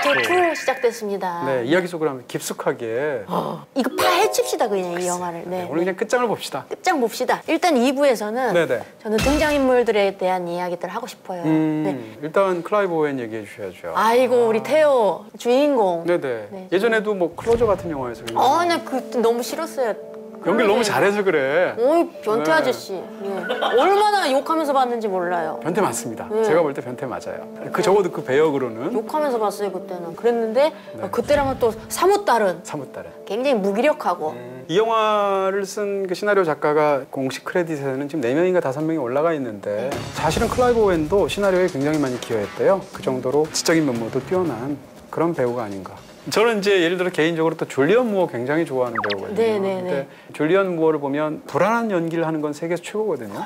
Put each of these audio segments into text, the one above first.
파트 2 시작됐습니다. 네, 이야기 속으로 하면 깊숙하게. 이거 파헤칩시다 그냥 이 영화를. 네, 오늘 그냥 끝장을 봅시다. 끝장 봅시다. 일단 2부에서는 네네. 저는 등장인물들에 대한 이야기들 하고 싶어요. 네. 일단 클라이브 오웬 얘기해 주셔야죠. 아이고 우리 테오 주인공. 네네. 네. 예전에도 뭐 클로저 같은 영화에서 나 그때 너무 싫었어요. 연기를 너무 잘해서 그래. 어이 변태 네. 아저씨. 예. 얼마나 욕하면서 봤는지 몰라요. 변태 맞습니다. 네. 제가 볼 때 변태 맞아요. 그 적어도 그 배역으로는 욕하면서 봤어요 그때는. 그랬는데 네. 그때랑은 또 사뭇 다른. 사뭇 다른. 굉장히 무기력하고. 이 영화를 쓴 그 시나리오 작가가 공식 크레딧에는 지금 4명인가 5명이 올라가 있는데 사실은 클라이브 오웬도 시나리오에 굉장히 많이 기여했대요. 그 정도로 지적인 면모도 뛰어난 그런 배우가 아닌가. 저는 이제 예를 들어 개인적으로 또 줄리언 무어 굉장히 좋아하는 배우거든요. 네네네. 근데 줄리언 무어를 보면 불안한 연기를 하는 건 세계에서 최고거든요.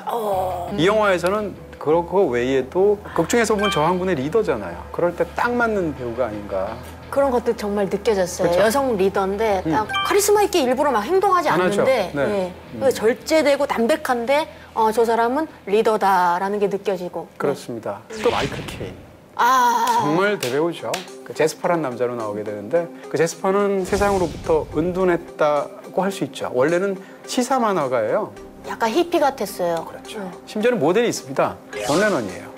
이 영화에서는 그거 외에도 극 중에서 보면 저 한 분의 리더잖아요. 그럴 때 딱 맞는 배우가 아닌가. 그런 것도 정말 느껴졌어요. 그쵸? 여성 리더인데 딱 카리스마 있게 일부러 막 행동하지 안 하죠. 않는데 네. 절제되고 담백한데 저 사람은 리더다라는 게 느껴지고. 그렇습니다. 또 마이클 케인. 아 정말 대배우죠. 그 제스퍼란 남자로 나오게 되는데 그 제스퍼는 세상으로부터 은둔했다고 할 수 있죠. 원래는 시사 만화가예요. 약간 히피 같았어요. 그렇죠. 네. 심지어는 모델이 있습니다. 존 레넌이에요.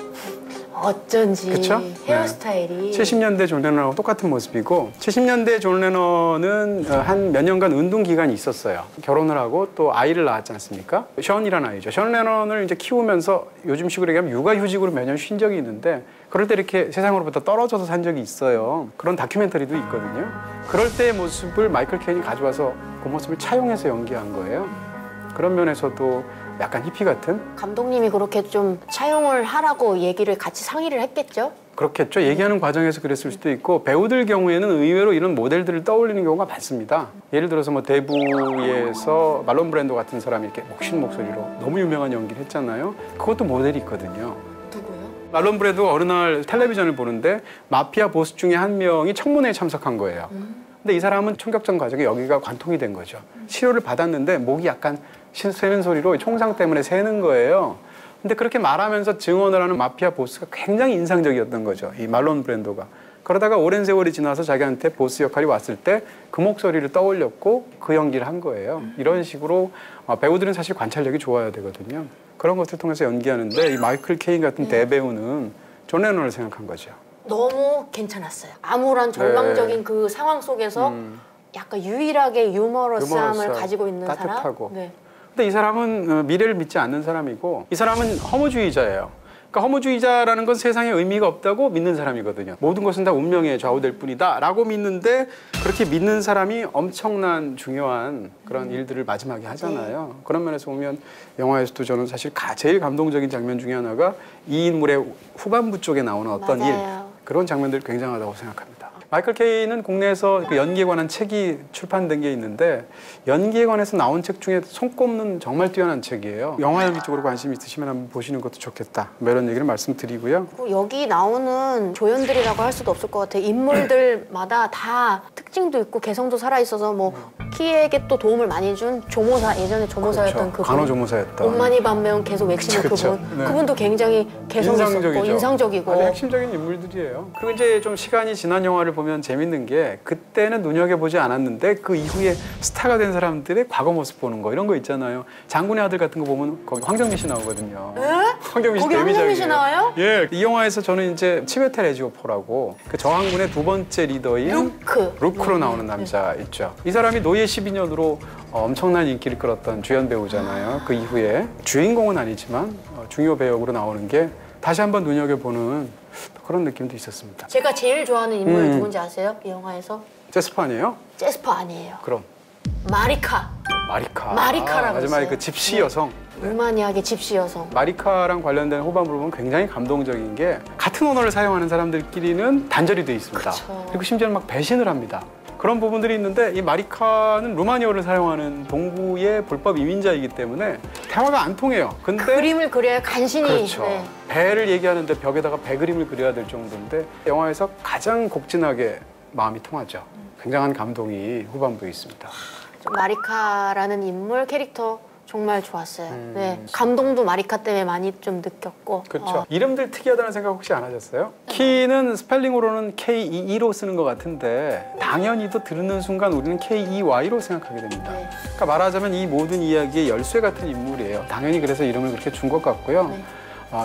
어쩐지 그쵸? 헤어스타일이 70년대 존 레넌하고 똑같은 모습이고 70년대 존 레넌은 한 몇 년간 운동 기간이 있었어요. 결혼을 하고 또 아이를 낳았지 않습니까? 션이라는 아이죠. 션 레넌을 이제 키우면서 요즘식으로 얘기하면 육아휴직으로 몇 년 쉰 적이 있는데 그럴 때 이렇게 세상으로부터 떨어져서 산 적이 있어요. 그런 다큐멘터리도 있거든요. 그럴 때의 모습을 마이클 케인이 가져와서 그 모습을 차용해서 연기한 거예요. 그런 면에서도 약간 히피 같은? 감독님이 그렇게 좀 차용을 하라고 얘기를 같이 상의를 했겠죠? 그렇겠죠. 얘기하는 과정에서 그랬을 수도 있고 배우들 경우에는 의외로 이런 모델들을 떠올리는 경우가 많습니다. 예를 들어서 뭐 대부에서 말론 브랜도 같은 사람이 이렇게 목신 목소리로 너무 유명한 연기를 했잖아요. 그것도 모델이 있거든요. 누구요? 말론 브랜도가 어느 날 텔레비전을 보는데 마피아 보스 중에 한 명이 청문회에 참석한 거예요. 근데 이 사람은 총격전 과정에 여기가 관통이 된 거죠. 치료를 받았는데 목이 약간 새는 소리로 총상 때문에 새는 거예요. 근데 그렇게 말하면서 증언을 하는 마피아 보스가 굉장히 인상적이었던 거죠. 이 말론 브랜도가. 그러다가 오랜 세월이 지나서 자기한테 보스 역할이 왔을 때 그 목소리를 떠올렸고 그 연기를 한 거예요. 이런 식으로 배우들은 사실 관찰력이 좋아야 되거든요. 그런 것을 통해서 연기하는데 이 마이클 케인 같은 대배우는 존 레논을 생각한 거죠. 너무 괜찮았어요. 암울한 절망적인 그 상황 속에서 약간 유일하게 유머러스함을 가지고 있는 따뜻하고. 사람. 네. 근데 이 사람은 미래를 믿지 않는 사람이고 이 사람은 허무주의자예요. 그러니까 허무주의자라는 건 세상에 의미가 없다고 믿는 사람이거든요. 모든 것은 다 운명에 좌우될 뿐이다 라고 믿는데 그렇게 믿는 사람이 엄청난 중요한 그런 일들을 마지막에 하잖아요. 그런 면에서 보면 영화에서도 저는 사실 제일 감동적인 장면 중에 하나가 이 인물의 후반부 쪽에 나오는 어떤 맞아요. 그런 장면들이 굉장하다고 생각합니다. 마이클 케인은 국내에서 그 연기에 관한 책이 출판된 게 있는데 연기에 관해서 나온 책 중에 손꼽는 정말 뛰어난 책이에요. 영화 연기 쪽으로 관심이 있으시면 한번 보시는 것도 좋겠다. 뭐 이런 얘기를 말씀드리고요. 여기 나오는 조연들이라고 할 수도 없을 것 같아요. 인물들마다 다 특징도 있고 개성도 살아있어서 뭐 키에게 또 도움을 많이 준 조모사, 예전에 조모사였던 그렇죠. 그분. 간호조무사였던. 옷만이 반면 계속 외치는 그쵸. 그분. 네. 그분도 굉장히 개성 있었고 인상적이고. 아주 핵심적인 인물들이에요. 그리고 이제 좀 시간이 지난 영화를 보면 재밌는 게 그때는 눈여겨보지 않았는데 그 이후에 스타가 된 사람들의 과거 모습 보는 거 이런 거 있잖아요. 장군의 아들 같은 거 보면 거기 황정민 씨 나오거든요. 에? 황정민 씨 거기 황정민 씨 데뷔작이에요. 나와요? 예, 이 영화에서 저는 이제 치웨텔 에지오포라고 그 저항군의 두 번째 리더인 루크로 나오는 남자 있죠. 이 사람이 노예 12년으로 엄청난 인기를 끌었던 주연 배우잖아요. 그 이후에 주인공은 아니지만 중요 배역으로 나오는 게 다시 한번 눈여겨보는 그런 느낌도 있었습니다. 제가 제일 좋아하는 인물 누군지 아세요? 이 영화에서? 제스퍼 아니에요? 제스퍼 아니에요. 그럼 마리카. 마리카라고 마지막에 있어요. 그 집시 여성. 루마니아계 집시 여성. 마리카랑 관련된 호반부를 보면 굉장히 감동적인 게 같은 언어를 사용하는 사람들끼리는 단절이 돼 있습니다. 그쵸. 그리고 심지어는 막 배신을 합니다. 그런 부분들이 있는데 이 마리카는 루마니아어를 사용하는 동구의 불법 이민자이기 때문에 대화가 안 통해요. 근데 그림을 그려야 간신히. 그렇죠. 네. 배를 얘기하는데 벽에다가 배 그림을 그려야 될 정도인데 영화에서 가장 곡진하게 마음이 통하죠. 굉장한 감동이 후반부에 있습니다. 마리카라는 인물 캐릭터 정말 좋았어요. 네, 감동도 마리카 때문에 많이 좀 느꼈고. 그렇죠. 이름들 특이하다는 생각 혹시 안 하셨어요? 키는 스펠링으로는 K-E-E로 쓰는 것 같은데 당연히도 들는 순간 우리는 K-E-Y로 생각하게 됩니다. 네. 그러니까 말하자면 이 모든 이야기의 열쇠 같은 인물이에요. 당연히 그래서 이름을 그렇게 준 것 같고요. 네.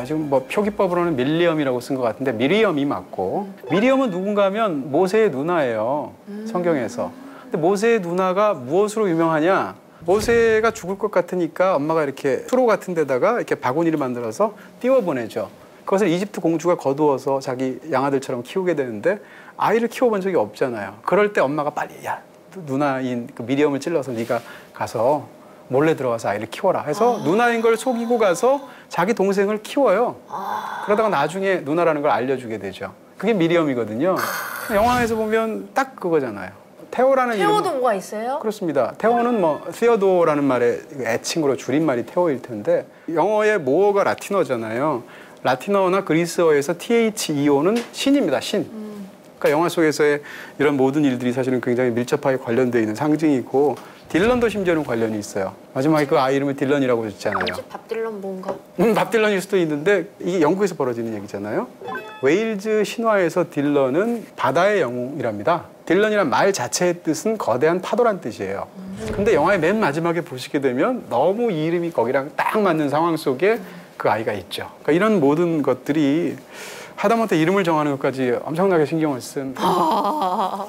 지금 뭐 표기법으로는 밀리엄이라고 쓴 것 같은데 미리엄이 맞고, 미리엄은 누군가 하면 모세의 누나예요. 성경에서. 근데 모세의 누나가 무엇으로 유명하냐? 모세가 죽을 것 같으니까 엄마가 이렇게 수로 같은 데다가 이렇게 바구니를 만들어서 띄워보내죠. 그것을 이집트 공주가 거두어서 자기 양아들처럼 키우게 되는데 아이를 키워본 적이 없잖아요. 그럴 때 엄마가 빨리 야, 누나인 그 미리엄을 찔러서 네가 가서 몰래 들어가서 아이를 키워라 해서 누나인 걸 속이고 가서 자기 동생을 키워요. 그러다가 나중에 누나라는 걸 알려주게 되죠. 그게 미리엄이거든요. 영화에서 보면 딱 그거잖아요. 테오라는 태호도 이름. 뭐가 있어요? 그렇습니다. 테오는 뭐 시어도라는 말의 애칭으로 줄임말이 테오일 텐데 영어의 모어가 라틴어잖아요. 라틴어나 그리스어에서 THEO는 신입니다. 신. 그러니까 영화 속에서의 이런 모든 일들이 사실은 굉장히 밀접하게 관련되어 있는 상징이고, 딜런도 심지어는 관련이 있어요. 마지막에 그 아이 이름을 딜런이라고 줬잖아요. 뭐지? 밥 딜런 뭔가? 밥 딜런일 수도 있는데 이게 영국에서 벌어지는 얘기잖아요. 웨일즈 신화에서 딜런은 바다의 영웅이랍니다. 딜런이란 말 자체의 뜻은 거대한 파도란 뜻이에요. 근데 영화의 맨 마지막에 보시게 되면 너무 이 이름이 거기랑 딱 맞는 상황 속에 그 아이가 있죠. 그러니까 이런 모든 것들이 하다못해 이름을 정하는 것까지 엄청나게 신경을 쓴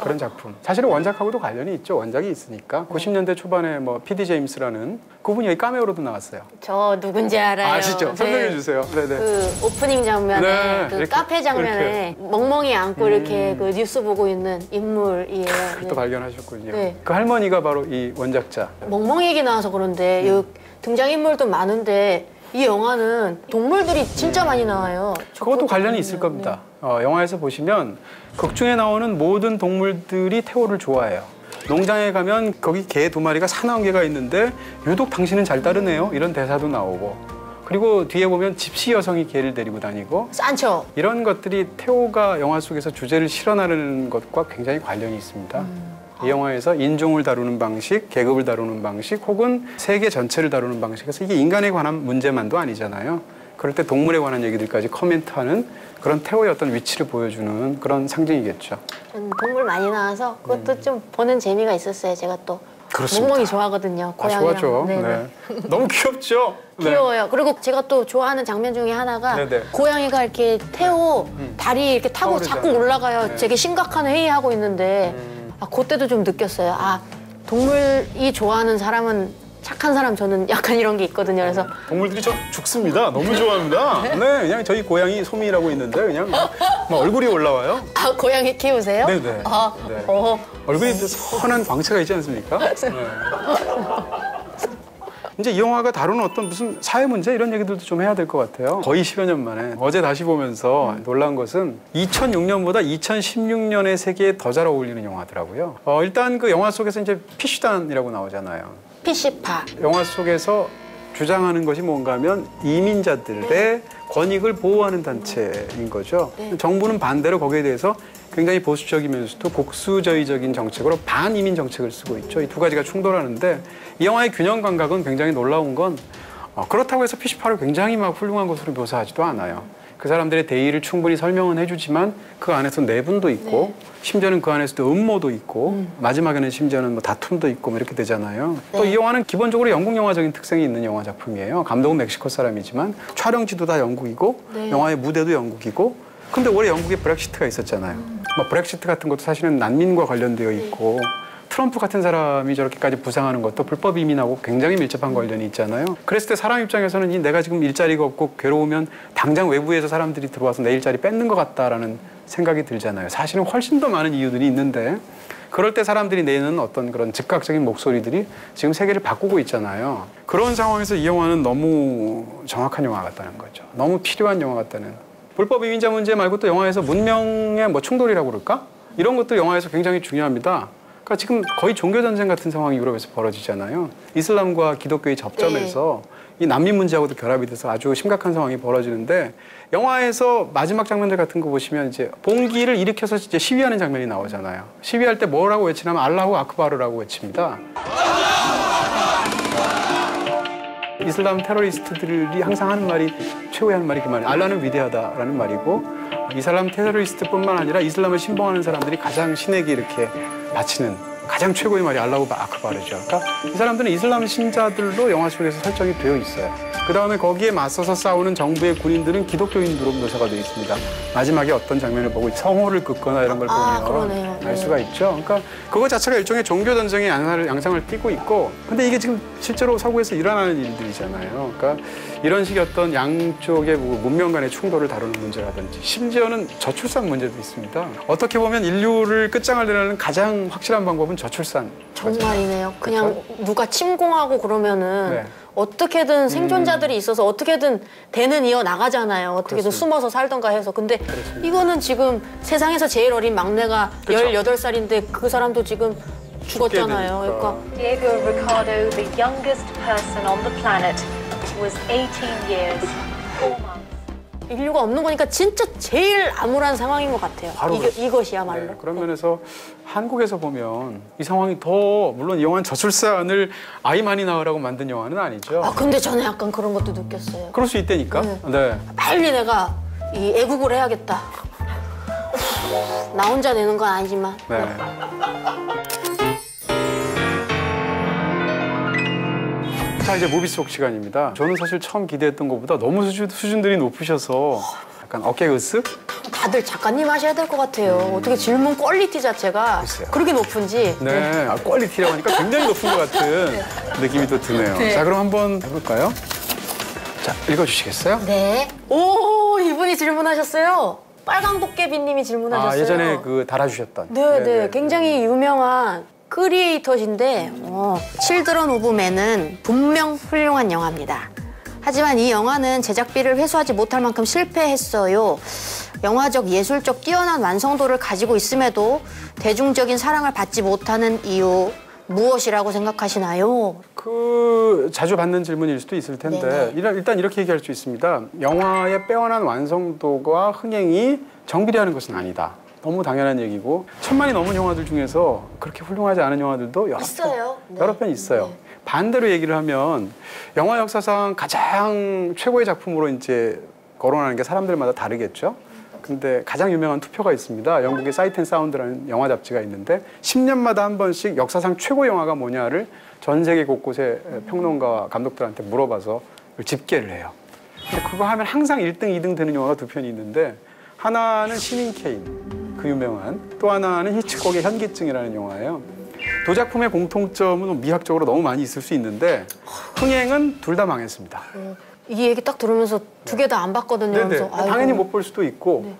그런 작품. 사실은 원작하고도 관련이 있죠. 원작이 있으니까. 90년대 초반에 뭐 PD 제임스라는 그분이 여기 카메오로도 나왔어요. 저 누군지 알아요. 아시죠? 설명해 네. 주세요. 네네. 그 오프닝 장면에 네, 그 이렇게, 카페 장면에 멍멍이 안고 이렇게 그 뉴스 보고 있는 인물이에요. 또 발견하셨군요. 네. 그 할머니가 바로 이 원작자. 멍멍이 얘기 나와서 그런데 이 등장인물도 많은데 이 영화는 동물들이 진짜 많이 나와요. 그것도 관련이 있을 겁니다. 영화에서 보시면 극 중에 나오는 모든 동물들이 태호를 좋아해요. 농장에 가면 거기 개 2마리가 사나운 개가 있는데 유독 당신은 잘 따르네요. 이런 대사도 나오고. 그리고 뒤에 보면 집시 여성이 개를 데리고 다니고. 산초. 이런 것들이 태호가 영화 속에서 주제를 실현하는 것과 굉장히 관련이 있습니다. 이 영화에서 인종을 다루는 방식, 계급을 다루는 방식, 혹은 세계 전체를 다루는 방식에서 이게 인간에 관한 문제만도 아니잖아요. 그럴 때 동물에 관한 얘기들까지 커멘트하는 그런 태호의 어떤 위치를 보여주는 그런 상징이겠죠. 동물 많이 나와서 그것도 좀 보는 재미가 있었어요. 제가 또 그렇습니다. 멍멍이 좋아하거든요. 고양이랑. 좋아죠. 네네. 네. 너무 귀엽죠? 네. 귀여워요. 그리고 제가 또 좋아하는 장면 중에 하나가 네네. 고양이가 이렇게 태호 다리 이렇게 타고 타오르잖아요. 자꾸 올라가요. 네. 되게 심각한 회의하고 있는데 그때도 좀 느꼈어요. 동물이 좋아하는 사람은 착한 사람. 저는 약간 이런 게 있거든요. 그래서 동물들이 저 죽습니다. 너무 좋아합니다. 네, 그냥 저희 고양이 소미라고 있는데 그냥 막 얼굴이 올라와요. 고양이 키우세요? 네네. 네. 얼굴이 선한 광채가 있지 않습니까? 네. 이제 이 영화가 다루는 어떤 무슨 사회 문제 이런 얘기들도 좀 해야 될 것 같아요. 거의 10여 년 만에 어제 다시 보면서 놀란 것은 2006년보다 2016년의 세계에 더 잘 어울리는 영화더라고요. 일단 그 영화 속에서 이제 피쉬단이라고 나오잖아요. 피시파. 영화 속에서 주장하는 것이 뭔가 하면 이민자들의 권익을 보호하는 단체인 거죠. 정부는 반대로 거기에 대해서 굉장히 보수적이면서도 국수주의적인 정책으로 반이민 정책을 쓰고 있죠. 이 두 가지가 충돌하는데 이 영화의 균형 감각은 굉장히 놀라운 건 그렇다고 해서 피시파를 굉장히 막 훌륭한 것으로 묘사하지도 않아요. 그 사람들의 대의를 충분히 설명은 해주지만 그 안에서 내분도 있고 심지어는 그 안에서도 음모도 있고 마지막에는 심지어는 뭐 다툼도 있고 뭐 이렇게 되잖아요. 또 이 영화는 기본적으로 영국 영화적인 특성이 있는 영화 작품이에요. 감독은 멕시코 사람이지만 촬영지도 다 영국이고 영화의 무대도 영국이고 근데 올해 영국에 브렉시트가 있었잖아요. 뭐 브렉시트 같은 것도 사실은 난민과 관련되어 있고 트럼프 같은 사람이 저렇게까지 부상하는 것도 불법 이민하고 굉장히 밀접한 관련이 있잖아요. 그랬을 때 사람 입장에서는 내가 지금 일자리가 없고 괴로우면 당장 외부에서 사람들이 들어와서 내 일자리 뺏는 것 같다라는 생각이 들잖아요. 사실은 훨씬 더 많은 이유들이 있는데 그럴 때 사람들이 내는 어떤 그런 즉각적인 목소리들이 지금 세계를 바꾸고 있잖아요. 그런 상황에서 이 영화는 너무 정확한 영화 같다는 거죠. 너무 필요한 영화 같다는. 불법 이민자 문제 말고 또 영화에서 문명의 뭐 충돌이라고 그럴까? 이런 것도 영화에서 굉장히 중요합니다. 그러니까 지금 거의 종교전쟁 같은 상황이 유럽에서 벌어지잖아요. 이슬람과 기독교의 접점에서 이 난민 문제하고도 결합이 돼서 아주 심각한 상황이 벌어지는데 영화에서 마지막 장면들 같은 거 보시면 이제 봉기를 일으켜서 이제 시위하는 장면이 나오잖아요. 시위할 때 뭐라고 외치냐면 알라후 아크바르라고 외칩니다. 이슬람 테러리스트들이 항상 하는 말이 최고의 하는 말이 그 말이에요. 알라는 위대하다라는 말이고 이슬람 테러리스트뿐만 아니라 이슬람을 신봉하는 사람들이 가장 신에게 이렇게 바치는 가장 최고의 말이 알라후 아크바르죠. 그러니까 이 사람들은 이슬람 신자들로 영화 속에서 설정이 되어 있어요. 그 다음에 거기에 맞서서 싸우는 정부의 군인들은 기독교인으로 묘사가 되어 있습니다. 마지막에 어떤 장면을 보고 성호를 긋거나 이런 걸 보면 그러네요. 알 수가 있죠. 그러니까 그거 자체가 일종의 종교 전쟁의 양상을 띠고 있고, 근데 이게 지금 실제로 서구에서 일어나는 일들이잖아요. 그러니까 이런 식의 어떤 양쪽의 문명 간의 충돌을 다루는 문제라든지 심지어는 저출산 문제도 있습니다. 어떻게 보면 인류를 끝장을 내려는 가장 확실한 방법은 저출산. 정말이네요. 그냥 그렇죠? 누가 침공하고 그러면은 네. 어떻게든 생존자들이 있어서 어떻게든 대는 이어 나가잖아요. 어떻게든 그렇습니다. 숨어서 살던가 해서. 근데 그렇습니다. 이거는 지금 세상에서 제일 어린 막내가 그렇죠. 18살인데 그 사람도 지금 죽었잖아요. 되니까. 그러니까 Diego Ricardo, the youngest person on the planet, was 18 years, 4 months. 인류가 없는 거니까 진짜 제일 암울한 상황인 것 같아요. 바로 그렇죠. 이것이야말로. 네, 그런 면에서 한국에서 보면 이 상황이 더 물론 이 영화는 저출산을 아이 많이 낳으라고 만든 영화는 아니죠. 근데 저는 약간 그런 것도 느꼈어요. 그럴 수 있다니까. 네. 빨리 내가 이 애국을 해야겠다. 나 혼자 내는 건 아니지만. 네. 자, 이제 무비 속 시간입니다. 저는 사실 처음 기대했던 것보다 너무 수준들이 높으셔서 약간 어깨으쓱? 다들 작가님 하셔야 될 것 같아요. 어떻게 질문 퀄리티 자체가 글쎄요. 그렇게 높은지. 네, 퀄리티라고 하니까 굉장히 높은 것 같은 느낌이 또 드네요. 네. 자, 그럼 한번 해볼까요? 자, 읽어주시겠어요? 네. 오, 이분이 질문하셨어요. 빨강 도깨비님이 질문하셨어요. 예전에 그 달아주셨던. 네. 굉장히 유명한 크리에이터신데 칠드런 오브 맨은 분명 훌륭한 영화입니다. 하지만 이 영화는 제작비를 회수하지 못할 만큼 실패했어요. 영화적, 예술적 뛰어난 완성도를 가지고 있음에도 대중적인 사랑을 받지 못하는 이유 무엇이라고 생각하시나요? 자주 받는 질문일 수도 있을 텐데 네네. 일단 이렇게 얘기할 수 있습니다. 영화의 빼어난 완성도가 흥행이 정비례하는 것은 아니다. 너무 당연한 얘기고 천만이 넘은 영화들 중에서 그렇게 훌륭하지 않은 영화들도 여러 편 있어요. 네. 반대로 얘기를 하면 영화 역사상 가장 최고의 작품으로 이제 거론하는 게 사람들마다 다르겠죠. 근데 가장 유명한 투표가 있습니다. 영국의 사이트 앤 사운드라는 영화 잡지가 있는데 10년마다 한 번씩 역사상 최고 영화가 뭐냐를 전 세계 곳곳의 평론가와 감독들한테 물어봐서 집계를 해요. 근데 그거 하면 항상 1등, 2등 되는 영화가 두 편이 있는데 하나는 시민 케인, 그 유명한, 또 하나는 히치콕의 현기증이라는 영화예요. 두 작품의 공통점은 미학적으로 너무 많이 있을 수 있는데 흥행은 둘 다 망했습니다. 이 얘기 딱 들으면서 두 개 다 안 봤거든요. 네네. 그래서 아이고. 당연히 못 볼 수도 있고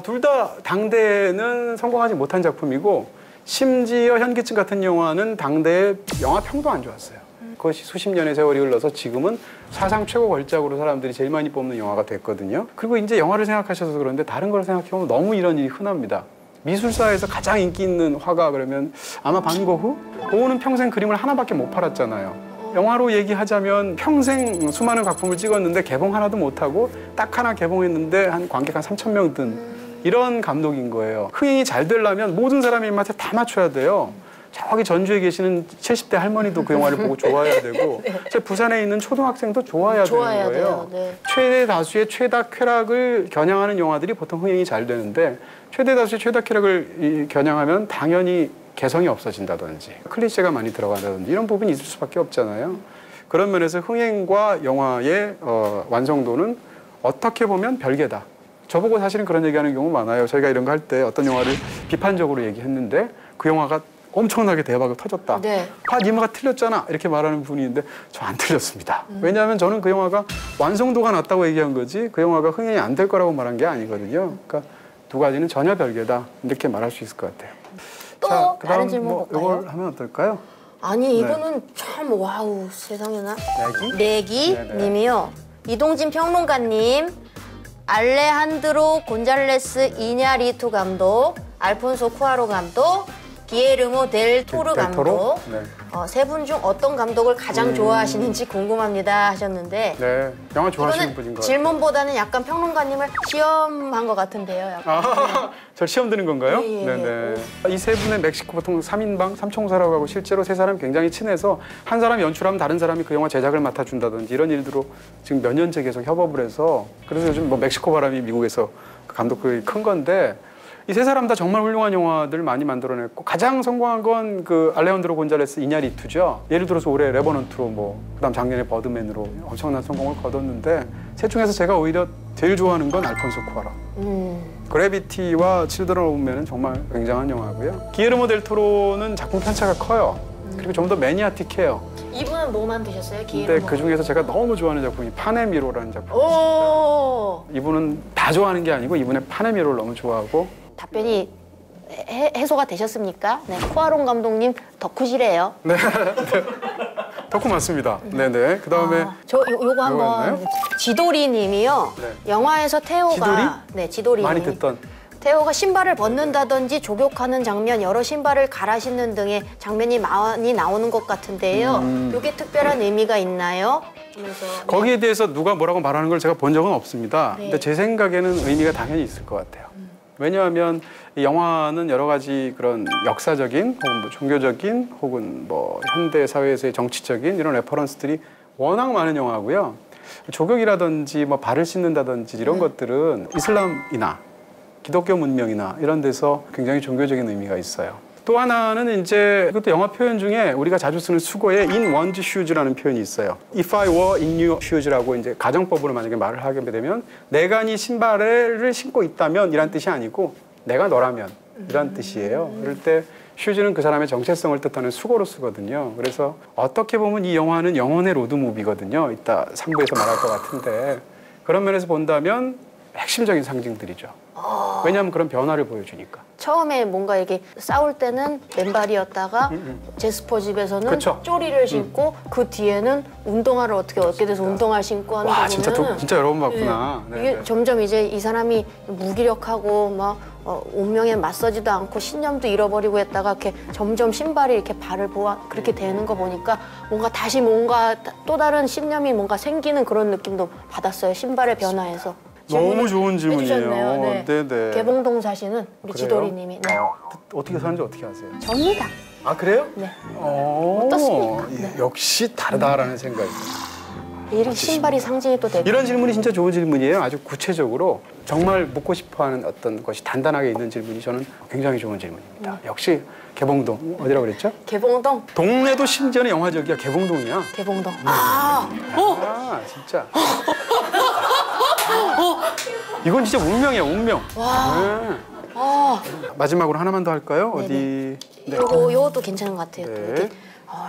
둘 다 당대에는 성공하지 못한 작품이고 심지어 현기증 같은 영화는 당대에 영화 평도 안 좋았어요. 그것이 수십 년의 세월이 흘러서 지금은 사상 최고 걸작으로 사람들이 제일 많이 뽑는 영화가 됐거든요. 그리고 이제 영화를 생각하셔서 그런데 다른 걸 생각해보면 너무 이런 일이 흔합니다. 미술사에서 가장 인기 있는 화가 그러면 아마 반 고흐? 고흐는 평생 그림을 하나밖에 못 팔았잖아요. 영화로 얘기하자면 평생 수많은 작품을 찍었는데 개봉 하나도 못하고 딱 하나 개봉했는데 관객 한 3,000명 든 이런 감독인 거예요. 흥행이 잘 되려면 모든 사람의 입맛에 다 맞춰야 돼요. 저기 전주에 계시는 70대 할머니도 그 영화를 보고 좋아해야 되고 저 부산에 있는 초등학생도 좋아해야 되는 거예요. 돼요. 네. 최대 다수의 최다 쾌락을 겨냥하는 영화들이 보통 흥행이 잘 되는데 최대 다수의 최다 쾌락을 겨냥하면 당연히 개성이 없어진다든지 클리셰가 많이 들어간다든지 이런 부분이 있을 수밖에 없잖아요. 그런 면에서 흥행과 영화의 완성도는 어떻게 보면 별개다. 저보고 사실은 그런 얘기하는 경우 많아요. 저희가 이런 거 할 때 어떤 영화를 비판적으로 얘기했는데 그 영화가 엄청나게 대박을 터졌다. 네. 네 말가 틀렸잖아. 이렇게 말하는 분이 있는데 저 안 틀렸습니다. 왜냐하면 저는 그 영화가 완성도가 낮다고 얘기한 거지 그 영화가 흥행이 안 될 거라고 말한 게 아니거든요. 그러니까 두 가지는 전혀 별개다. 이렇게 말할 수 있을 것 같아요. 또 자, 다른 그다음 질문 볼까요? 이걸 하면 어떨까요? 아니 이거는 참 와우 세상에나. 내기? 내기 네네. 님이요. 이동진 평론가님, 알레한드로 곤잘레스 이냐리투 감독, 알폰소 쿠아로 감독, 기에르모 델 토르 델 토로? 감독. 네. 세 분 중 어떤 감독을 가장 좋아하시는지 궁금합니다 하셨는데 네, 영화 좋아하시는 분인 이거는 것 같아요. 질문보다는 약간 평론가님을 시험한 것 같은데요. 약간. 저 시험 드는 건가요? 예, 예, 네네. 이 세 분의 멕시코 보통 3인방, 삼총사라고 하고 실제로 세 사람이 굉장히 친해서 한 사람이 연출하면 다른 사람이 그 영화 제작을 맡아준다든지 이런 일들로 지금 몇 년째 계속 협업을 해서 그래서 요즘 뭐 멕시코 바람이 미국에서 그 감독들이 큰 건데 이 세 사람 다 정말 훌륭한 영화들 많이 만들어냈고 가장 성공한 건 그 알레한드로 곤잘레스 이냐리투죠. 예를 들어서 올해 레버넌트로 뭐 그다음 작년에 버드맨으로 엄청난 성공을 거뒀는데 셋 중에서 제가 오히려 제일 좋아하는 건 알폰소 쿠아론. 그래비티와 칠드런 오브 맨은 정말 굉장한 영화고요. 기에르모 델 토로는 작품 편차가 커요. 그리고 좀 더 매니아틱해요. 이분은 뭐 만드셨어요? 근데 기에르모. 그 중에서 제가 너무 좋아하는 작품이 파네미로라는 작품. 오. 이분은 다 좋아하는 게 아니고 이분의 파네미로를 너무 좋아하고 답변이 해소가 되셨습니까? 네, 쿠아론 감독님 덕후시래요. 네. 덕후 맞습니다. 네네. 그 다음에 요거 한번 뭐였나요? 지도리님이요. 네. 영화에서 태호가 지도리? 네 지도리 많이 듣던 태호가 신발을 벗는다든지 족욕하는 장면, 여러 신발을 갈아 신는 등의 장면이 많이 나오는 것 같은데요. 이게 특별한 의미가 있나요? 하면서 거기에 대해서 누가 뭐라고 말하는 걸 제가 본 적은 없습니다. 네. 근데 제 생각에는 의미가 당연히 있을 것 같아요. 왜냐하면 이 영화는 여러 가지 그런 역사적인 혹은 뭐 종교적인 혹은 뭐 현대 사회에서의 정치적인 이런 레퍼런스들이 워낙 많은 영화고요. 족욕이라든지 뭐 발을 씻는다든지 이런 것들은 이슬람이나 기독교 문명이나 이런 데서 굉장히 종교적인 의미가 있어요. 또 하나는 이제 이것도 영화 표현 중에 우리가 자주 쓰는 수고에 in one's shoes라는 표현이 있어요. If I were in your shoes라고 이제 가정법으로 만약에 말을 하게 되면 내가 네 신발을 신고 있다면 이란 뜻이 아니고 내가 너라면 이란 뜻이에요. 그럴 때 shoes는 그 사람의 정체성을 뜻하는 수고로 쓰거든요. 그래서 어떻게 보면 이 영화는 영혼의 로드무비거든요. 이따 3부에서 말할 것 같은데 그런 면에서 본다면 핵심적인 상징들이죠. 왜냐하면 그런 변화를 보여주니까. 처음에 뭔가 이게 싸울 때는 맨발이었다가 제스퍼 집에서는 그쵸. 쪼리를 신고 그 뒤에는 운동화를 어떻게 돼서 운동화를 신고 하는 거 와 보면은 진짜 여러 번 봤구나. 예, 네, 이게 네. 점점 이제 이 사람이 무기력하고 막 운명에 맞서지도 않고 신념도 잃어버리고 했다가 이렇게 점점 신발이 이렇게 발을 보아 그렇게 되는 거 보니까 뭔가 다시 뭔가 또 다른 신념이 뭔가 생기는 그런 느낌도 받았어요. 신발의 변화에서. 너무 좋은 해주셨네요. 질문이에요. 네. 네네. 개봉동 사시는 우리 그래요? 지도리님이. 네. 어떻게 사는지 어떻게 아세요? 접니다. 아 그래요? 네. 어떻습니까? 어떻습니까? 역시 다르다라는 생각이. 이 신발이 상징이 또 되고. 이런 질문이 진짜 좋은 질문이에요. 아주 구체적으로 정말 묻고 싶어하는 어떤 것이 단단하게 있는 질문이 저는 굉장히 좋은 질문입니다. 역시 개봉동 어디라고 그랬죠? 개봉동. 동네도 심지어는 영화적이야. 개봉동이야. 개봉동. 아 진짜. 이건 진짜 운명이야 운명. 와. 네. 마지막으로 하나만 더 할까요? 어디? 네. 요것도 괜찮은 것 같아요. 네. 이게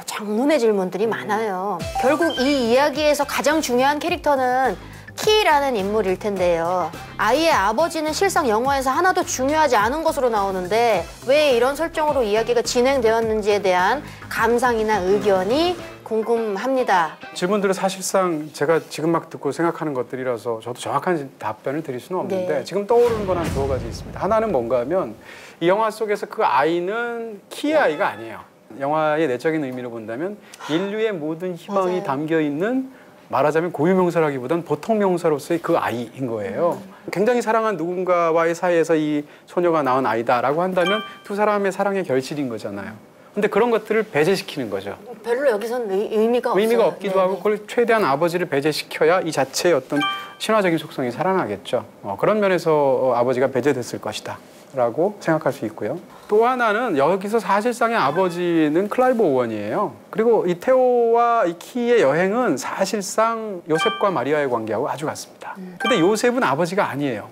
장문의 질문들이 많아요. 결국 이 이야기에서 가장 중요한 캐릭터는 키라는 인물일 텐데요. 아이의 아버지는 실상 영화에서 하나도 중요하지 않은 것으로 나오는데 왜 이런 설정으로 이야기가 진행되었는지에 대한 감상이나 의견이 궁금합니다. 질문들은 사실상 제가 지금 막 듣고 생각하는 것들이라서 저도 정확한 답변을 드릴 수는 없는데 네. 지금 떠오르는 건 한 두어 가지 있습니다. 하나는 뭔가 하면 이 영화 속에서 그 아이는 키의 아이가 아니에요. 영화의 내적인 의미로 본다면 인류의 모든 희망이 맞아요. 담겨 있는 말하자면 고유명사라기보단 보통 명사로서의 그 아이인 거예요. 굉장히 사랑한 누군가와의 사이에서 이 소녀가 낳은 아이다라고 한다면 두 사람의 사랑의 결실인 거잖아요. 근데 그런 것들을 배제시키는 거죠. 별로 여기선 의미가 없어요. 의미가 없기도 네네. 하고 그걸 최대한 아버지를 배제시켜야 이 자체의 어떤 신화적인 속성이 살아나겠죠. 그런 면에서 아버지가 배제됐을 것이다 라고 생각할 수 있고요. 또 하나는 여기서 사실상의 아버지는 클라이브 오원이에요. 그리고 이 테오와 이 키의 여행은 사실상 요셉과 마리아의 관계하고 아주 같습니다. 근데 요셉은 아버지가 아니에요.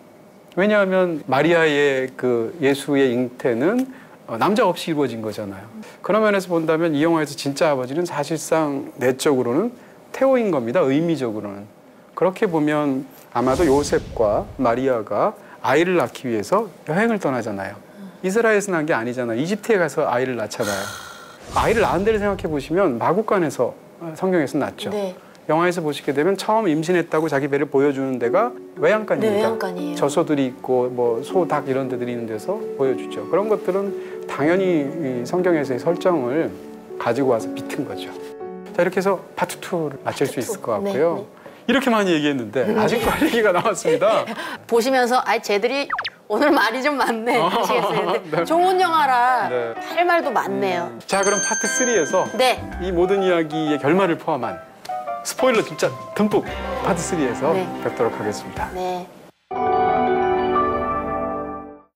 왜냐하면 마리아의 그 예수의 잉태는 남자 없이 이루어진 거잖아요. 그런 면에서 본다면 이 영화에서 진짜 아버지는 사실상 내적으로는 테오인 겁니다. 의미적으로는. 그렇게 보면 아마도 요셉과 마리아가 아이를 낳기 위해서 여행을 떠나잖아요. 이스라엘에서 난 게 아니잖아요. 이집트에 가서 아이를 낳잖아요. 아이를 낳은 데를 생각해 보시면 마국간에서 성경에서 낳죠. 네. 영화에서 보시게 되면 처음 임신했다고 자기 배를 보여주는 데가 외양간입니다. 네, 외양간이에요. 저소들이 있고 뭐 소, 닭 이런 데들이 있는 데서 보여주죠. 그런 것들은 당연히 이 성경에서의 설정을 가지고 와서 비튼 거죠. 자, 이렇게 해서 파트 2를 마칠 수 있을 것 같고요. 네, 네. 이렇게 많이 얘기했는데 아직도 할 얘기가 남았습니다. 보시면서 쟤들이 오늘 말이 좀 많네 하시겠어요. 근데 좋은 영화라 네. 할 말도 많네요. 자, 그럼 파트 3에서 네. 이 모든 이야기의 결말을 포함한 스포일러 진짜 듬뿍 파트 3에서 네. 뵙도록 하겠습니다. 네.